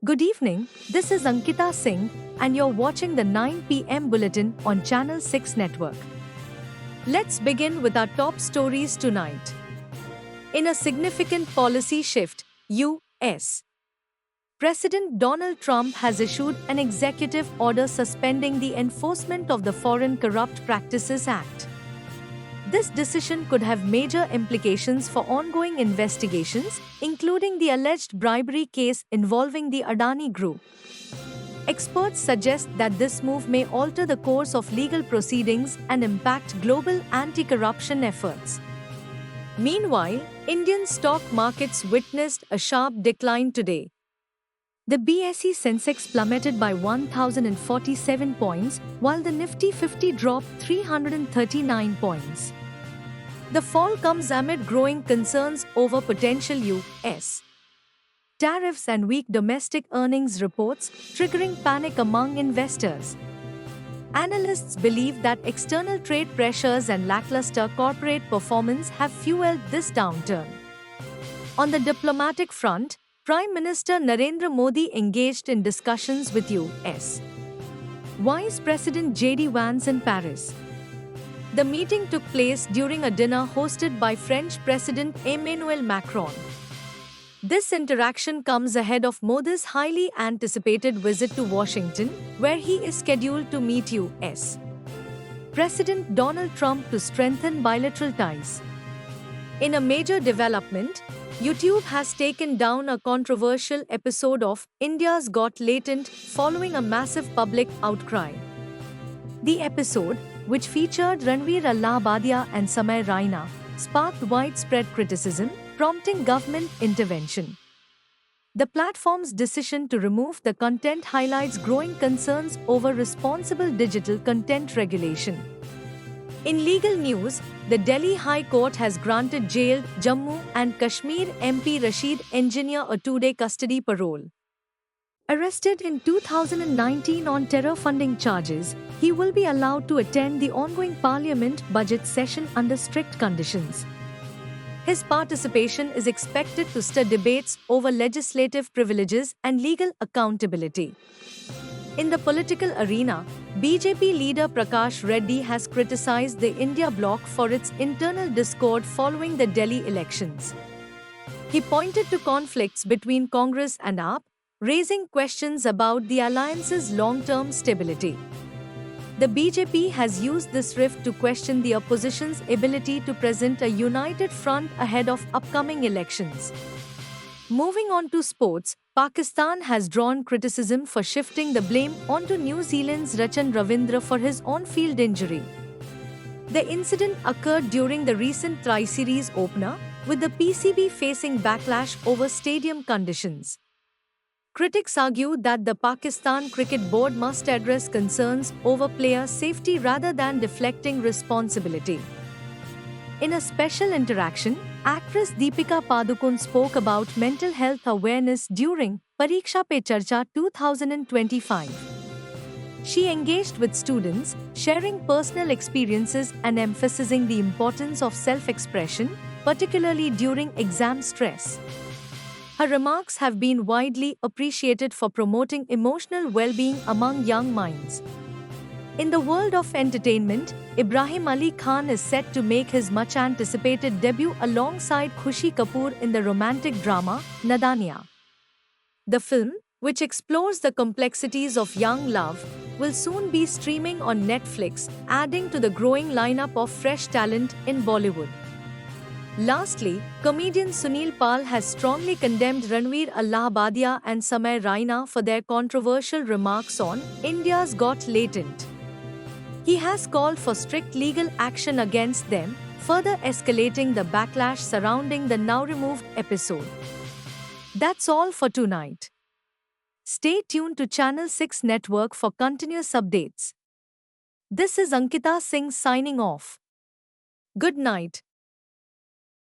Good evening, this is Ankita Singh, and you're watching the 9 p.m. bulletin on Channel 6 Network. Let's begin with our top stories tonight. In a significant policy shift, U.S. President Donald Trump has issued an executive order suspending the enforcement of the Foreign Corrupt Practices Act. This decision could have major implications for ongoing investigations, including the alleged bribery case involving the Adani Group. Experts suggest that this move may alter the course of legal proceedings and impact global anti-corruption efforts. Meanwhile, Indian stock markets witnessed a sharp decline today. The BSE Sensex plummeted by 1,047 points, while the Nifty 50 dropped 339 points. The fall comes amid growing concerns over potential U.S. tariffs and weak domestic earnings reports, triggering panic among investors. Analysts believe that external trade pressures and lackluster corporate performance have fueled this downturn. On the diplomatic front, Prime Minister Narendra Modi engaged in discussions with U.S. Vice President J.D. Vance in Paris. The meeting took place during a dinner hosted by French President Emmanuel Macron. This interaction comes ahead of Modi's highly anticipated visit to Washington, where he is scheduled to meet U.S. President Donald Trump to strengthen bilateral ties. In a major development, YouTube has taken down a controversial episode of India's Got Latent following a massive public outcry. The episode, which featured Ranveer Allahabadia and Samay Raina, sparked widespread criticism, prompting government intervention. The platform's decision to remove the content highlights growing concerns over responsible digital content regulation. In legal news, the Delhi High Court has granted jailed Jammu and Kashmir MP Rashid Engineer a 2-day custody parole. Arrested in 2019 on terror funding charges, he will be allowed to attend the ongoing parliament budget session under strict conditions. His participation is expected to stir debates over legislative privileges and legal accountability. In the political arena, BJP leader Prakash Reddy has criticized the India bloc for its internal discord following the Delhi elections. He pointed to conflicts between Congress and AAP, raising questions about the alliance's long-term stability. The BJP has used this rift to question the opposition's ability to present a united front ahead of upcoming elections. Moving on to sports, Pakistan has drawn criticism for shifting the blame onto New Zealand's Rachan Ravindra for his on-field injury. The incident occurred during the recent Tri-Series opener, with the PCB facing backlash over stadium conditions. Critics argue that the Pakistan Cricket Board must address concerns over player safety rather than deflecting responsibility. In a special interaction, actress Deepika Padukone spoke about mental health awareness during Pariksha Pe Charcha 2025. She engaged with students, sharing personal experiences and emphasizing the importance of self-expression, particularly during exam stress. Her remarks have been widely appreciated for promoting emotional well-being among young minds. In the world of entertainment, Ibrahim Ali Khan is set to make his much-anticipated debut alongside Khushi Kapoor in the romantic drama, Nadanya. The film, which explores the complexities of young love, will soon be streaming on Netflix, adding to the growing lineup of fresh talent in Bollywood. Lastly, comedian Sunil Pal has strongly condemned Ranveer Allahabadia and Samay Raina for their controversial remarks on India's Got Latent. He has called for strict legal action against them, further escalating the backlash surrounding the now-removed episode. That's all for tonight. Stay tuned to Channel 6 Network for continuous updates. This is Ankita Singh signing off. Good night.